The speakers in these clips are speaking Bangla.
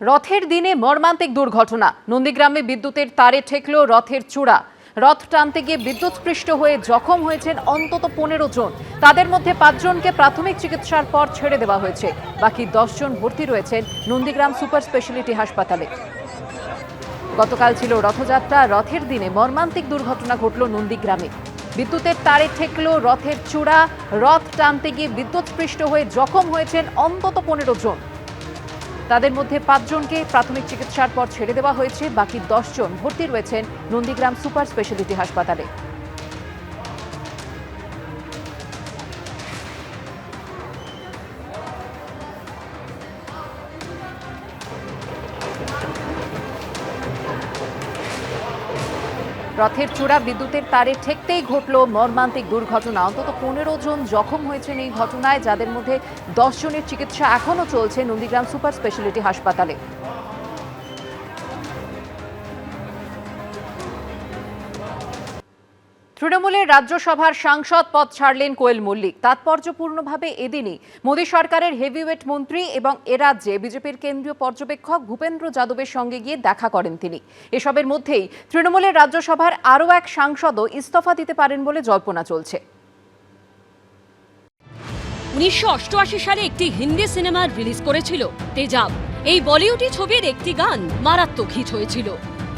রথের দিনে মর্মান্তিক দুর্ঘটনা। নন্দীগ্রামে বিদ্যুতের তারে ঠেকল রথের চূড়া। রথ টানতে গিয়ে বিদ্যুৎস্পৃষ্ট হয়ে জখম হয়েছেন অন্তত 15 জন। তাদের মধ্যে 5 জনকে প্রাথমিক চিকিৎসার পর ছেড়ে দেওয়া হয়েছে। বাকি 10 জন ভর্তি রয়েছেন নন্দীগ্রাম সুপার স্পেশালিটি হাসপাতালে। গতকাল ছিল রথযাত্রা। রথের দিনে মর্মান্তিক দুর্ঘটনা ঘটল নন্দীগ্রামে। বিদ্যুতের তারে ঠেকল রথের চূড়া। রথ টানতে গিয়ে বিদ্যুৎস্পৃষ্ট হয়ে জখম হয়েছেন অন্তত 15 জন। তাদের মধ্যে 5 জনকে প্রাথমিক চিকিৎসার পর ছেড়ে দেওয়া হয়েছে। বাকি 10 জন ভর্তি রয়েছেন নন্দীগ্রাম সুপার স্পেশালিটি হাসপাতালে। রথের চূড়া বিদ্যুতের তারে ঠেকতেই ঘটল মর্মান্তিক দুর্ঘটনা। অন্তত 15 জন জখম হয়েছেন এই ঘটনায়, যাদের মধ্যে 10 জনের চিকিৎসা এখনো চলছে নন্দীগ্রাম সুপার স্পেশালিটি হাসপাতালে। তৃণমূলের রাজ্যসভার সাংসদ পদ ছাড়লেন কোয়েল মল্লিক। তাৎপর্যপূর্ণভাবে এদিনই মোদী সরকারের হেভিওয়েট মন্ত্রী এবং এ রাজ্যে বিজেপির কেন্দ্রীয় পর্যবেক্ষক ভূপেন্দ্র যাদবের সঙ্গে গিয়ে দেখা করেন তিনি। এসবের মধ্যেই তৃণমূলের রাজ্যসভার আরও এক সাংসদও ইস্তফা দিতে পারেন বলে জল্পনা চলছে। 1988 সালে একটি হিন্দি সিনেমা রিলিজ করেছিল তেজাব। এই বলিউডি ছবির একটি গান মারাত্মক হিট হয়েছিল,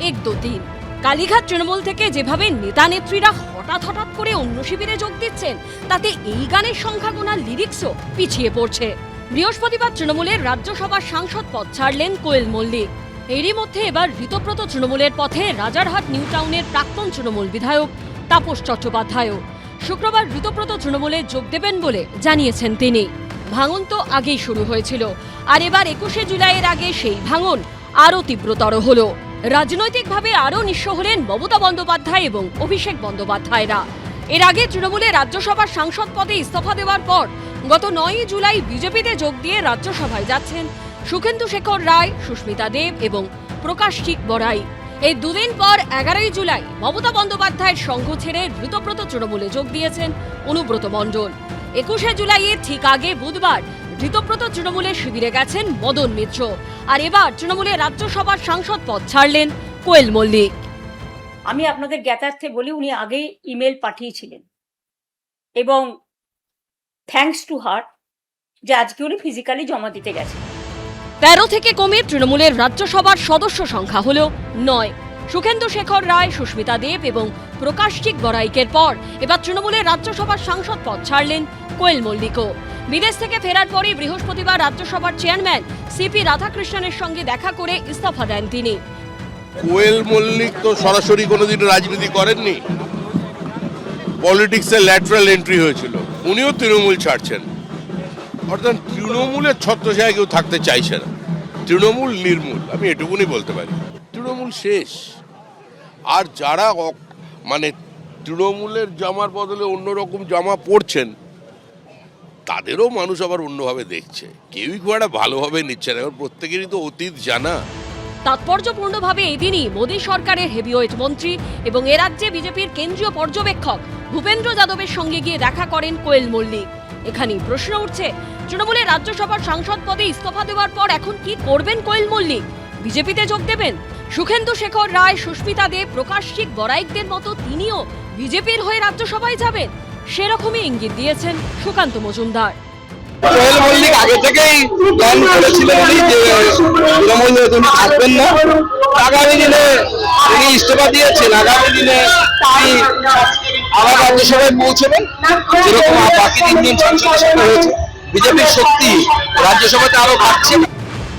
1 2 3। কালীঘাট তৃণমূল থেকে যেভাবে নেতা নেত্রীরা হঠাৎ করে অন্য শিবিরে যোগ দিচ্ছেন, তাতে এই গানের সংখ্যা গোনার লিরিক্সও পিছিয়ে পড়ছে। বৃহস্পতিবার তৃণমূলের রাজ্যসভার সাংসদ পদ ছাড়লেন কোয়েল মল্লিক। এরই মধ্যে এবার ঋতব্রত তৃণমূলের পথে রাজারহাট নিউ টাউনের প্রাক্তন তৃণমূল বিধায়ক তাপস চট্টোপাধ্যায়ও। শুক্রবার ঋতব্রত তৃণমূলে যোগ দেবেন বলে জানিয়েছেন তিনি। ভাঙন তো আগেই শুরু হয়েছিল, আর এবার 21শে জুলাইয়ের আগে সেই ভাঙন আরও তীব্রতর হলো। রাজনৈতিকভাবে আরও নিঃস্ব হলেন মমতা বন্দ্যোপাধ্যায় এবং অভিষেক বন্দ্যোপাধ্যায়রা। এর আগে তৃণমূলের রাজ্যসভার সাংসদ পদে ইস্তফা দেওয়ার পর গত 9 জুলাই বিজেপিতে যোগ দিয়ে রাজ্যসভায় যাচ্ছেন সুখেন্দু শেখর রায়, সুস্মিতা দেব এবং প্রকাশচিক বড়াই। এই দুদিন পর 11ই জুলাই মমতা বন্দ্যোপাধ্যায়ের সঙ্গ ছেড়ে ঋতব্রত তৃণমূলে যোগ দিয়েছেন অনুব্রত মণ্ডল। 21শে জুলাইয়ের ঠিক আগে বুধবার ঋতব্রত তৃণমূলের শিবিরে গেছেন মদন মিত্র। আর এবার তৃণমূলের রাজ্যসভার সাংসদ পদ ছাড়লেন কোয়েল মল্লিক। আমি আপনাদের জ্ঞাতার্থে বলি, উনি আগেই ইমেল পাঠিয়েছিলেন এবং থ্যাঙ্কস টু হার যে আজকে উনি ফিজিক্যালি জমা দিতে গেছেন। 13 থেকে কমে তৃণমূলের রাজ্যসভার সদস্য সংখ্যা হল 9। সুখেন্দু শেখর রায়, সুস্মিতা দেব এবং প্রকাশচিক বড়াইকের পর এবার তৃণমূলের রাজ্যসভার সাংসদ পদ ছাড়লেন কোয়েল মল্লিকও। বিদেশ থেকে ফেরার পরই বৃহস্পতিবার রাজ্যসভার চেয়ারম্যান সিপি রাধাকৃষ্ণনের সঙ্গে দেখা করে ইস্তফা দেন তিনি। কোয়েল মল্লিক তো সরাসরি কোনোদিন রাজনীতি করেননি, পলিটিক্সে ল্যাটারাল এন্ট্রি হয়েছিল। উনিও তৃণমূল ছাড়ছেন, অর্থাৎ তৃণমূলের ছত্রছায়ায় কেউ থাকতে চাইছে না। তৃণমূল নির্মূল, আমি এটুকুনি বলতে পারি। তৃণমূল শেষ। আর যারা মানে তৃণমূলের জামার বদলে অন্যরকম জামা পরছেন, তাদেরও মানুষ আবার অন্যভাবে দেখছে। কেউই খুব একটা ভালোভাবে নিচ্ছে না। প্রত্যেকেরই তো অতীত জানা। তাৎপর্যপূর্ণভাবে এদিনই মোদী সরকারের হেভিওয়েট মন্ত্রী এবং এ রাজ্যে বিজেপির কেন্দ্রীয় পর্যবেক্ষক ভূপেন্দ্র যাদবের সঙ্গে গিয়ে দেখা করেন কোয়েল মল্লিক। এখানেই প্রশ্ন উঠছে, তৃণমূলের রাজ্যসভার সাংসদ পদে ইস্তফা দেওয়ার পর এখন কি করবেন কোয়েল মল্লিক? বিজেপিতে যোগ দেবেন? সুখেন্দু শেখর রায়, সুস্মিতা দেব, প্রকাশচিক বড়াইকদের মতো তিনিও বিজেপির হয়ে রাজ্যসভায় যাবেন? সেরকমই ইঙ্গিত দিয়েছেন সুকান্ত মজুমদার। কোয়েল মল্লিক আগে থেকেই প্ল্যান করেছিলেন যে তৃণমূলে তিনি থাকবেন না। আগামী দিনে তিনি ইস্তফা দিয়েছেন, আগামী দিনে তিনি আবার রাজ্যসভায় পৌঁছবেন। যেরকম বাকি 3 জন সাংসদের সঙ্গে হয়েছে, বিজেপির শক্তি রাজ্যসভাতে আরো বাড়ছে।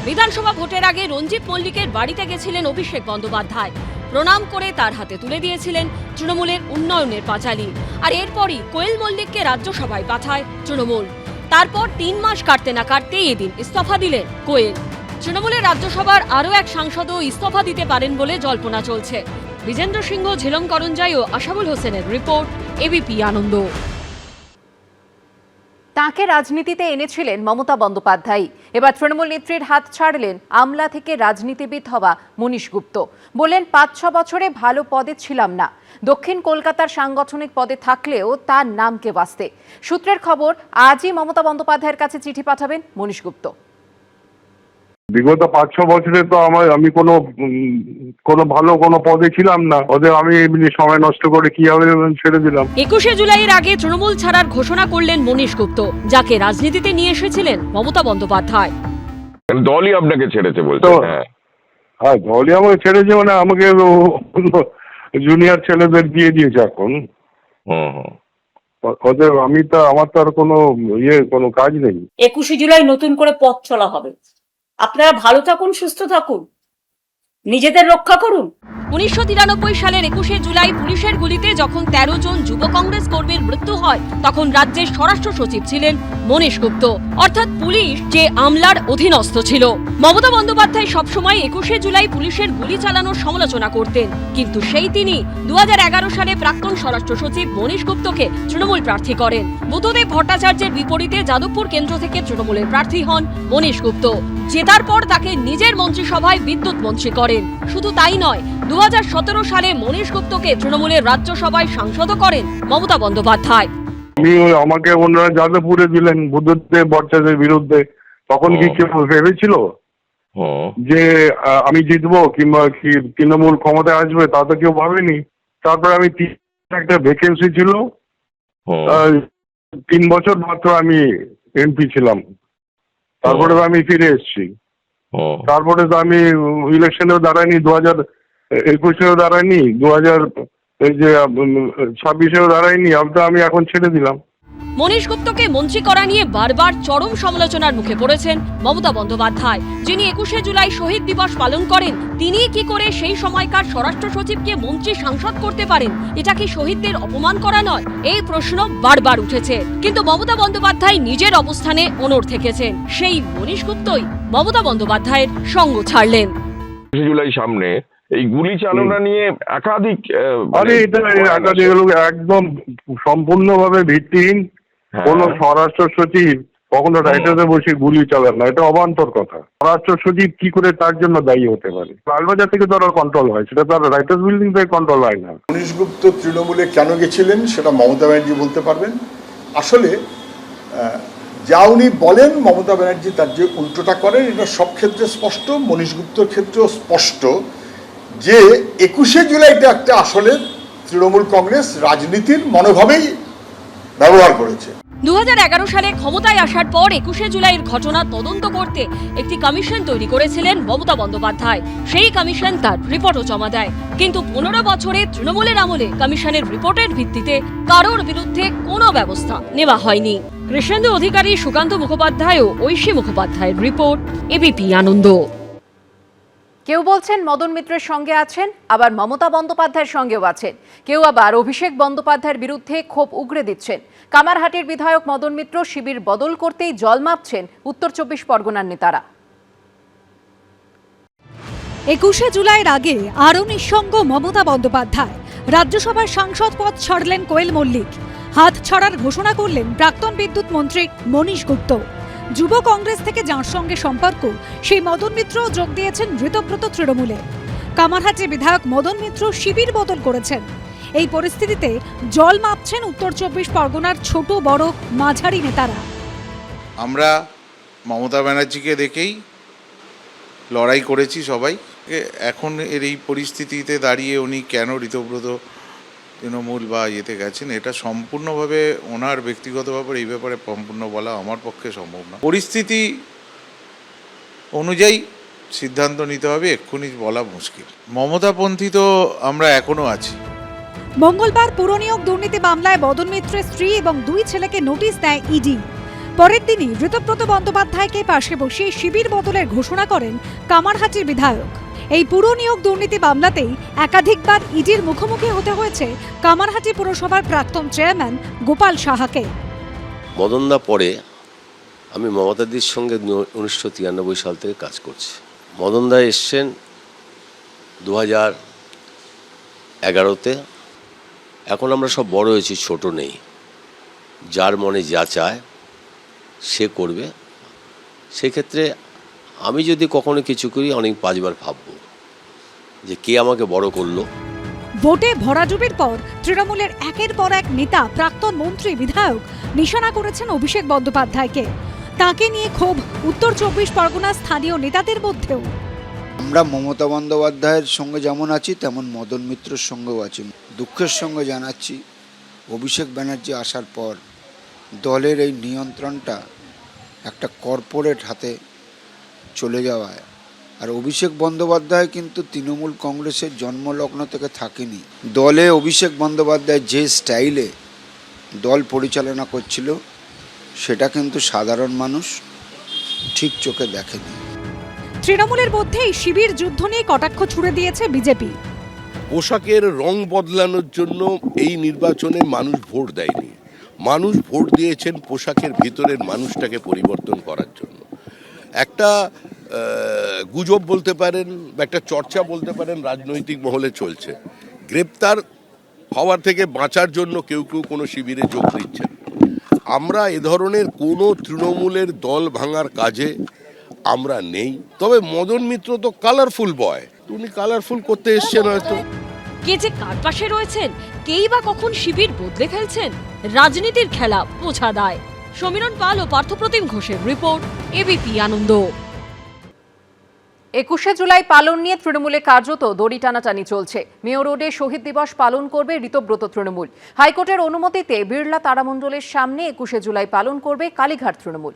বিধানসভা ভোটের আগে রঞ্জিত মল্লিকের বাড়িতে গেছিলেন অভিষেক বন্দ্যোপাধ্যায়। প্রণাম করে তার হাতে তুলে দিয়েছিলেন তৃণমূলের উন্নয়নের পাঁচালী। আর এরপরই কোয়েল মল্লিককে রাজ্যসভায় পাঠায় তৃণমূল। তারপর 3 মাস কাটতে না কাটতেই এদিন ইস্তফা দিলেন কোয়েল। তৃণমূলের রাজ্যসভার আরও এক সাংসদও ইস্তফা দিতে পারেন বলে জল্পনা চলছে। বিজেন্দ্র সিংহ, ঝিলম করঞ্জাই ও আশাবুল হোসেনের রিপোর্ট, এবিপি আনন্দ। তাঁকে রাজনীতিতে এনেছিলেন মমতা বন্দ্যোপাধ্যায়। এবার তৃণমূল নেত্রীর হাত ছাড়লেন আমলা থেকে রাজনীতিবিদ হওয়া মনীশ গুপ্ত। বললেন, 5-6 বছরে ভালো পদে ছিলাম না। দক্ষিণ কলকাতার সাংগঠনিক পদে থাকলেও তার নামকে বাঁচতে। সূত্রের খবর, আজই মমতা বন্দ্যোপাধ্যায়ের কাছে চিঠি পাঠাবেন মনীশ গুপ্ত। বিগত 5-6 বছরে তো আমি কোনো ভালো কোনো পদে ছিলাম না, ওদের আমি এমনি সময় নষ্ট করে কি হবে ছেড়ে দিলাম। 21শে জুলাইয়ের আগে তৃণমূল ছাড়ার ঘোষণা করলেন মনীশ গুপ্ত, যাকে রাজনীতিতে নিয়ে এসেছিলেন মমতা বন্দ্যোপাধ্যায়। দলই আপনাকে ছেড়েছে বলছে। তো হ্যাঁ, হ্যাঁ, দলই আমাকে ছেড়েছে, মানে আমাকে জুনিয়র ছেলেদের দিয়ে দিয়েছে এখন। হুম। ওদের আমার তো আর কোনো কাজ নেই। 21শে জুলাই নতুন করে পথ চলা হবে। আপনারা ভালো থাকুন, সুস্থ থাকুন, নিজেদের রক্ষা করুন। 1993 সালের 21শে জুলাই পুলিশের গুলিতে যখন 13 জন যুব কংগ্রেস কর্মীর মৃত্যু হয়, তখন রাজ্যের স্বরাষ্ট্র সচিব ছিলেন মনীশ গুপ্ত, অর্থাৎ পুলিশ যে আমলার অধীনস্থ ছিল। মমতা বন্দ্যোপাধ্যায় সবসময় 21শে জুলাই পুলিশের গুলি চালানোর সমালোচনা করতেন, কিন্তু সেই তিনি 2011 সালে প্রাক্তন স্বরাষ্ট্র সচিব মনীশ গুপ্তকে তৃণমূল প্রার্থী করেন। বুদ্ধদেব ভট্টাচার্যের বিপরীতে যাদবপুর কেন্দ্র থেকে তৃণমূলের প্রার্থী হন মনীশ গুপ্ত। জেতার পর তাকে নিজের মন্ত্রিসভায় বিদ্যুৎ মন্ত্রী করেন। শুধু তাই নয়, 2017 সালে মনীশ গুপ্তকে তৃণমূলের রাজ্যসভায় সাংসদও করেন মমতা বন্দ্যোপাধ্যায়। আমাকে ওনারা যাদবপুরে দিলেন বুদ্ধদেব ভট্টাচার্যের বিরুদ্ধে, তখন কি কেউ ভেবেছিল যে আমি জিতবো কিংবা কি তৃণমূল ক্ষমতায় আসবে? তা তো কেউ ভাবেনি। তারপরে আমি একটা ভ্যাকেন্সি ছিল, 3 বছর মাত্র আমি এমপি ছিলাম, তারপরে আমি ফিরে এসেছি। তারপরে তো আমি ইলেকশনেও দাঁড়াইনি, 2021-এও দাঁড়াইনি, 2026-এও দাঁড়াইনি। আমি এখন ছেড়ে দিলাম। মনীশ গুপ্তকে মন্ত্রী করা নিয়ে বারবার চরম সমালোচনার মুখে পড়েছেন মমতা বন্দ্যোপাধ্যায়। যিনি 21শে জুলাই শহীদ দিবস পালন করেন, তিনি কি করে সেই সময়কার স্বরাষ্ট্র সচিবকে মন্ত্রী সাংসদ করতে পারেন? এটা কি শহীদদের অপমান করা নয়? এই প্রশ্ন বারবার উঠেছে, কিন্তু মমতা বন্দ্যোপাধ্যায় নিজের অবস্থানে অনড় থেকেছেন। সেই মনীশ গুপ্তই মমতা বন্দ্যোপাধ্যায়ের সঙ্গ ছাড়লেন। 21শে জুলাই সামনে এই গুলি চালনা নিয়ে একাধিক এটা একদম সম্পূর্ণভাবে ভিত্তিহীন। কোন স্বরাষ্ট্র সচিব কখনো রাইটার্সে বসে গুলি চালান না, এটা অবান্তর কথা। স্বরাষ্ট্র সচিব কি করে তার জন্য দায়ী হতে পারে? লালবাজার থেকে তো আর কন্ট্রোল হয়, সেটা তো আর রাইটার্স বিল্ডিং থেকে কন্ট্রোল হয় না। মনীশ গুপ্ত তৃণমূলে কেন গেছিলেন সেটা মমতা ব্যানার্জি বলতে পারবেন। আসলে যা উনি বলেন মমতা ব্যানার্জি তার যে উল্টোটা করেন, এটা সব ক্ষেত্রে স্পষ্ট। মনীশ গুপ্তর ক্ষেত্রেও স্পষ্ট যে 21শে জুলাইটা একটা আসলে তৃণমূল কংগ্রেস রাজনীতির মনোভাবেই ব্যবহার করেছে। 2011 সালে ক্ষমতায় আসার পর 21শে জুলাইয়ের ঘটনা তদন্ত করতে একটি কমিশন তৈরি করেছিলেন মমতা বন্দ্যোপাধ্যায়। সেই কমিশন তার রিপোর্টও জমা দেয়, কিন্তু 15 বছরে তৃণমূলের আমলে কমিশনের রিপোর্টের ভিত্তিতে কারোর বিরুদ্ধে কোনো ব্যবস্থা নেওয়া হয়নি। কৃষ্ণেন্দু অধিকারী, সুকান্ত মুখোপাধ্যায় ও ঐশী মুখোপাধ্যায়ের রিপোর্ট, এবিপি আনন্দ। কেউ বলছেন মদন মিত্রের সঙ্গে আছেন, আবার মমতা বন্দ্যোপাধ্যায়ের সঙ্গেও আছেন। কেউ আবার অভিষেক বন্দ্যোপাধ্যায়ের বিরুদ্ধে ক্ষোভ উগরে দিচ্ছেন। কামারহাটির বিধায়ক মদন মিত্র শিবির বদল করতেই জল মাপছেন উত্তর 24 পরগনার নেতারা। 21শে জুলাইয়ের আগে আরও নিঃসঙ্গ মমতা বন্দ্যোপাধ্যায়। রাজ্যসভার সাংসদ পদ ছাড়লেন কোয়েল মল্লিক। হাত ছাড়ার ঘোষণা করলেন প্রাক্তন বিদ্যুৎ মন্ত্রী মনীশ গুপ্ত। যুব কংগ্রেস থেকে যাঁর সঙ্গে সম্পর্ক, সেই মদন মিত্র যোগ দিয়েছেন ঋতব্রত তৃণমূলে। কামারহাটি বিধায়ক মদন মিত্র শিবির বদল করেছেন। এই পরিস্থিতিতে জল মাপছেন উত্তর 24 পরগনার ছোট বড় মাঝারি নেতারা। আমরা মমতা ব্যানার্জিকে দেখেই লড়াই করেছি সবাই। এখন এর এই পরিস্থিতিতে দাঁড়িয়ে উনি কেন ঋতব্রত তৃণমূল বা ইয়েতে গেছেন, এটা সম্পূর্ণভাবে ওনার ব্যক্তিগত ব্যাপার। এই ব্যাপারে সম্পূর্ণ বলা আমার পক্ষে সম্ভব না। পরিস্থিতি অনুযায়ী সিদ্ধান্ত নিতে হবে, এক্ষুনি বলা মুশকিল। মমতাপন্থী তো আমরা এখনো আছি। মঙ্গলবার পুরনিয়োগ দুর্নীতি মামলায় মদন মিত্রের স্ত্রী এবং 2 ছেলেকে নোটিশ দেয় ইডি। পরের দিনই ঋতব্রত বন্দ্যোপাধ্যায়কে পাশে বসিয়ে শিবির বদলের ঘোষণা করেন কামারহাটির বিধায়ক। এই পুরনিয়োগ দুর্নীতি মামলাতেই একাধিকবার ইডির মুখোমুখি হতে হয়েছে কামারহাটি পুরসভার প্রাক্তন চেয়ারম্যান গোপাল সাহাকে। মদনদা পরে আমি মমতাদির সঙ্গে 1993 সাল থেকে কাজ করছি। মদনদা এসছেন 2011-তে। এখন আমরা সব বড় হয়েছি, ছোট নেই। যার মনে যা চায় সে করবে। সেক্ষেত্রে আমি যদি কখনো কিছু করি অনেক 5 বার ভাববো যে কে আমাকে বড় করলো। ভোটে ভরাডুবির পর তৃণমূলের একের পর এক নেতা, প্রাক্তন মন্ত্রী, বিধায়ক নিশানা করেছেন অভিষেক বন্দ্যোপাধ্যায়কে। তাকে নিয়ে ক্ষোভ উত্তর 24 পরগনা স্থানীয় নেতাদের মধ্যেও। আমরা মমতা বন্দ্যোপাধ্যায়ের সঙ্গে যেমন আছি তেমন মদন মিত্রর সঙ্গেও আছি। দুঃখের সঙ্গে জানাচ্ছি অভিষেক ব্যানার্জি আসার পর দলের এই নিয়ন্ত্রণটা একটা কর্পোরেট হাতে চলে যাওয়ায়, আর অভিষেক বন্দ্যোপাধ্যায় কিন্তু তৃণমূল কংগ্রেসের জন্মলগ্ন থেকে থাকেনি। দলে অভিষেক বন্দ্যোপাধ্যায় যে স্টাইলে দল পরিচালনা করছিল সেটা কিন্তু সাধারণ মানুষ ঠিক চোখে দেখেনি। তৃণমূলের মধ্যেই শিবির যুদ্ধ নিয়ে কটাক্ষ ছুড়ে দিয়েছে বিজেপি। পোশাকের রং বদলানোর জন্য এই নির্বাচনে মানুষ ভোট দেয়নি, মানুষ ভোট দিয়েছেন পোশাকের ভিতরের মানুষটাকে পরিবর্তন করার জন্য। একটা গুজব বলতে পারেন বা একটা চর্চা বলতে পারেন রাজনৈতিক মহলে চলছে, গ্রেপ্তার হওয়ার থেকে বাঁচার জন্য কেউ কেউ কোনো শিবিরে যোগ দিচ্ছেন। আমরা এ ধরনের কোনো তৃণমূলের দল ভাঙার কাজে আমরা নেই। তবে মদন মিত্র তো কালারফুল বয়, উনি কালারফুল করতে এসছেন হয়তো। কে যে কার পাশে রয়েছেন, কেই বা কখন শিবির বদলে ফেলছেন, রাজনীতির খেলা বোঝা দায়। সমীরণ পাল ও পার্থপ্রতিম ঘোষের রিপোর্ট, এবিপি আনন্দ। 21শে জুলাই পালন নিয়ে তৃণমূলে কার্যত দড়ি টানাটানি চলছে। মেয়র রোডে শহীদ দিবস পালন করবে ঋতব্রত তৃণমূল। হাইকোর্টের অনুমতিতে বিড়লা তারামণ্ডলের সামনে 21শে জুলাই পালন করবে কালীঘাট তৃণমূল।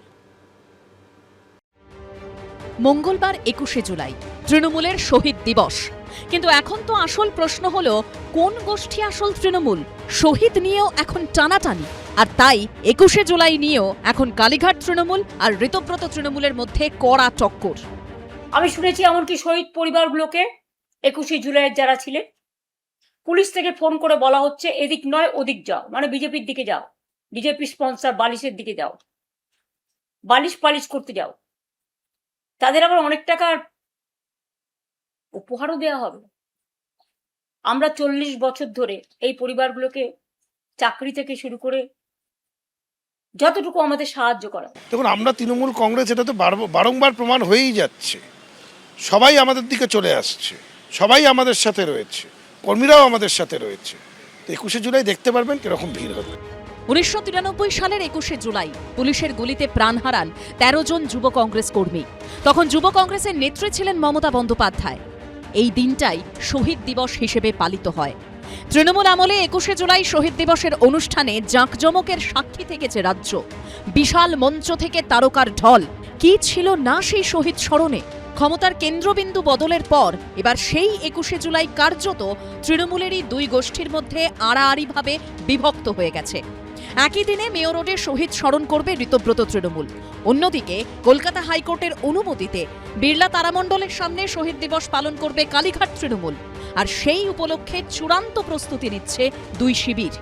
মঙ্গলবার 21শে জুলাই তৃণমূলের শহীদ দিবস, কিন্তু এখন তো আসল প্রশ্ন হলো কোন গোষ্ঠী আসল তৃণমূল? শহীদ নিয়েও এখন টানাটানি, আর তাই 21শে জুলাই নিয়েও এখন কালীঘাট তৃণমূল আর ঋতব্রত তৃণমূলের মধ্যে কড়া টক্কর। আমি শুনেছি এমনকি শহীদ পরিবারগুলোকে 21শে জুলাইয়ের যারা ছিলেন পুলিশ থেকে ফোন করে বলা হচ্ছে এদিক নয় ওদিক যাও, মানে বিজেপির দিকে যাও, বিজেপি স্পন্সর বালিশের দিকে যাও, বালিশ পালিশ করতে যাও। তাদের আবার অনেক টাকার উপহারও দেওয়া হবে। আমরা 40 বছর ধরে এই পরিবারগুলোকে চাকরি থেকে শুরু করে যতটুকু আমাদের সাহায্য করা। দেখুন, আমরা তৃণমূল কংগ্রেস এটা তো বারংবার প্রমাণ হয়েই যাচ্ছে, সবাই আমাদের দিকে চলে আসছে, সবাই আমাদের সাথে রয়েছে, কর্মীরাও আমাদের সাথে রয়েছে। 21শে জুলাই দেখতে পারবেন কিরকম ভিড় হবে। 1993 সালের 21শে জুলাই পুলিশের গুলিতে প্রাণ হারান 13 জন যুব কংগ্রেস কর্মী। তখন যুব কংগ্রেসের নেত্রী ছিলেন মমতা বন্দ্যোপাধ্যায়। এই দিনটাই শহীদ দিবস হিসেবে পালিত হয়। তৃণমূল আমলে 21শে জুলাই শহীদ দিবসের অনুষ্ঠানে জাঁকজমকের সাক্ষী থেকেছে রাজ্য। বিশাল মঞ্চ থেকে তারকার ঢল। কি ছিল না সেই শহীদ স্মরণে? ক্ষমতার কেন্দ্রবিন্দু বদলের পর এবার সেই 21শে জুলাই কার্যত তৃণমূলেরই দুই গোষ্ঠীর মধ্যে আড়াআড়িভাবে বিভক্ত হয়ে গেছে। একই দিনে মেয়র রোডে শহীদ স্মরণ করবে ঋতব্রত তৃণমূল। অন্যদিকে কলকাতা হাইকোর্টের অনুমতিতে বিড়লা তারামণ্ডলের সামনে শহীদ দিবস পালন করবে কালীঘাট তৃণমূল। আর সেই উপলক্ষে চূড়ান্ত প্রস্তুতি নিচ্ছে দুই শিবির।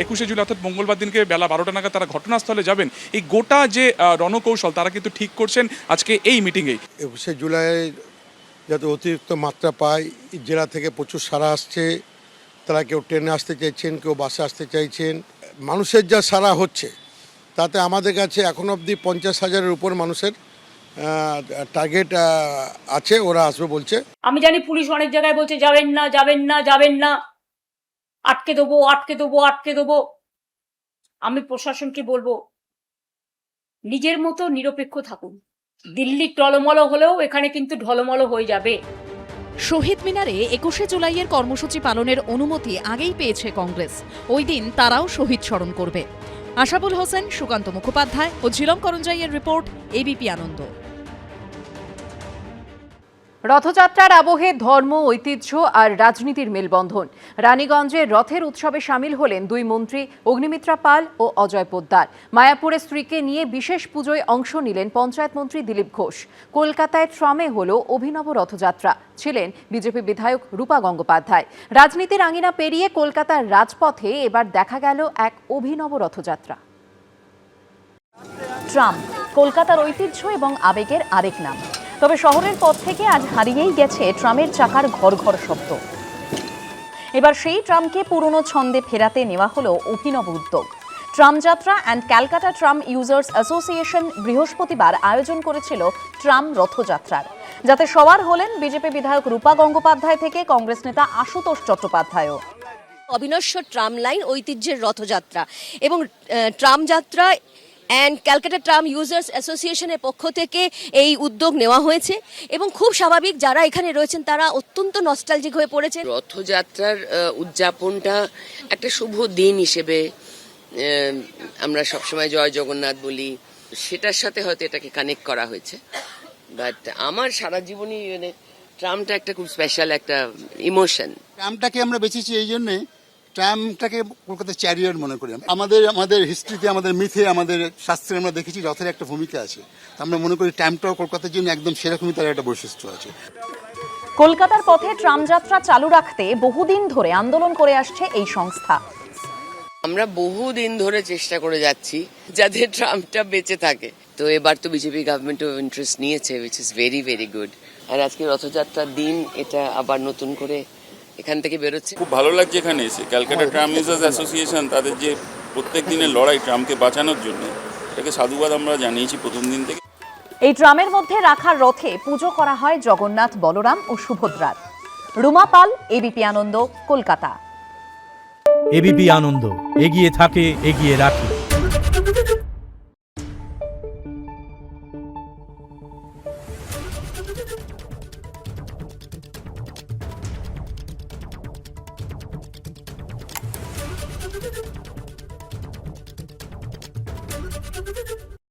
21শে জুলাই অর্থাৎ মঙ্গলবার দিনকে বেলা 12টা নাগাদ তারা ঘটনাস্থলে যাবেন। এই গোটা যে রণকৌশল তারা কিন্তু ঠিক করছেন আজকে এই মিটিংয়ে। 21শে জুলাই যাতে অতিরিক্ত মাত্রা পায়, জেলা থেকে প্রচুর সাড়া আসছে। তারা কেউ ট্রেনে আসতে চাইছেন, কেউ বাসে আসতে চাইছেন। মানুষের যা সাড়া হচ্ছে তাতে আমাদের কাছে এখন অবধি 50,000-এর উপর মানুষের টার্গেট আছে, ওরা আসবে বলছে। আমি জানি পুলিশ অনেক জায়গায় বলছে যাবেন না যাবেন না যাবেন না, আটকে দেবো আটকে দেবো আটকে দেবো। আমি প্রশাসনকে বলবো নিজের মতো নিরপেক্ষ থাকুন। দিল্লি টলমল হলেও এখানে কিন্তু ঢলমল হয়ে যাবে। শহীদ মিনারে 21শে জুলাইয়ের কর্মসূচি পালনের অনুমতি আগেই পেয়েছে কংগ্রেস। ওই দিন তারাও শহীদ স্মরণ করবে। আশাবুল হোসেন, সুকান্ত মুখোপাধ্যায় ও ঝিলম করঞ্জাইয়ের রিপোর্ট, এবিপি আনন্দ। রথযাত্রার আবহে ধর্ম, ঐতিহ্য আর রাজনীতির মেলবন্ধন। রানীগঞ্জের রথের উৎসবে সামিল হলেন দুই মন্ত্রী অগ্নিমিত্রা পাল ও অজয় পোদ্দার। মায়াপুরে স্ত্রীকে নিয়ে বিশেষ পুজোয় অংশ নিলেন পঞ্চায়েত মন্ত্রী দিলীপ ঘোষ। কলকাতায় ট্রামে হলো অভিনব রথযাত্রা, ছিলেন বিজেপি বিধায়ক রূপা গঙ্গোপাধ্যায়। রাজনীতির আঙিনা পেরিয়ে কলকাতার রাজপথে এবার দেখা গেল এক অভিনব রথযাত্রা। ট্রাম কলকাতার ঐতিহ্য এবং আবেগের আরেক নাম। তবে শহরের পথ থেকে আজ হারিয়েই গেছে ট্রামের চাকার ঘর ঘর শব্দ। এবার সেই ট্রামকে পুরনো ছন্দে ফেরাতে নেওয়া হলো অভিনব উদ্যোগ। ট্রাম যাত্রা and Calcutta tram users association বৃহস্পতিবার আয়োজন করেছিল ট্রাম রথযাত্রার, যাতে সবার হলেন বিজেপি বিধায়ক রূপা গঙ্গোপাধ্যায় থেকে কংগ্রেস নেতা আশুতোষ চট্টোপাধ্যায়ও। অবিনশ্বর ট্রাম লাইন ঐতিহ্যের রথযাত্রা এবং ট্রাম যাত্রা অ্যান্ড ক্যালকাটা ট্রাম ইউজার্স অ্যাসোসিয়েশনের পক্ষ থেকে এই উদ্যোগ নেওয়া হয়েছে এবং খুব স্বাভাবিক যারা এখানে রয়েছেন তারা অত্যন্ত নস্টালজিক হয়ে পড়েছে। রথযাত্রার উদযাপনটা একটা শুভ দিন হিসেবে আমরা সবসময় জয় জগন্নাথ বলি, সেটার সাথে হয়তো এটাকে কানেক্ট করা হয়েছে। বাট আমার সারা জীবনই মানে ট্রামটা একটা খুব স্পেশাল একটা ইমোশন। ট্রামটাকে আমরা বেছেছি এই জন্যে, ট্রামটাকে কলকাতার চ্যারিয়ট মনে করি। আমাদের হিস্ট্রিতে, আমাদের মিথে, আমাদের শাস্ত্রে আমরা দেখেছি রথের একটা ভূমিকা আছে। আমরা মনে করি ট্রামটাও কলকাতার জন্য একদম সেরকমই তার একটা বৈশিষ্ট্য আছে। কলকাতার পথে ট্রাম যাত্রা চালু রাখতে বহুদিন ধরে আন্দোলন করে আসছে এই সংস্থা। আমরা বহুদিন ধরে চেষ্টা করে যাচ্ছি যাতে ট্রামটা বেঁচে থাকে। তো এবার তো বিজেপি গভর্নমেন্টও ইন্টারেস্ট নিয়েছে, which is very very good. আর আজকে রথযাত্রার দিন এটা আবার নতুন করে এখান থেকে বেরোচ্ছে। খুব ভালো লাগছে এখানে এসে। ক্যালকাটা ট্রাম ইউজার্স অ্যাসোসিয়েশন তাদের যে প্রত্যেক দিনের লড়াই ট্রামকে বাঁচানোর জন্য, এটাকে সাধুবাদ আমরা জানিয়েছি প্রথম দিন থেকে। এই ট্রামের মধ্যে রাখা রথে পুজো করা হয় জগন্নাথ, বলরাম ও সুভদ্রার। রুমা পাল, এবিপি আনন্দ, কলকাতা। এবিপি আনন্দ, এগিয়ে থাকে, এগিয়ে রাখে।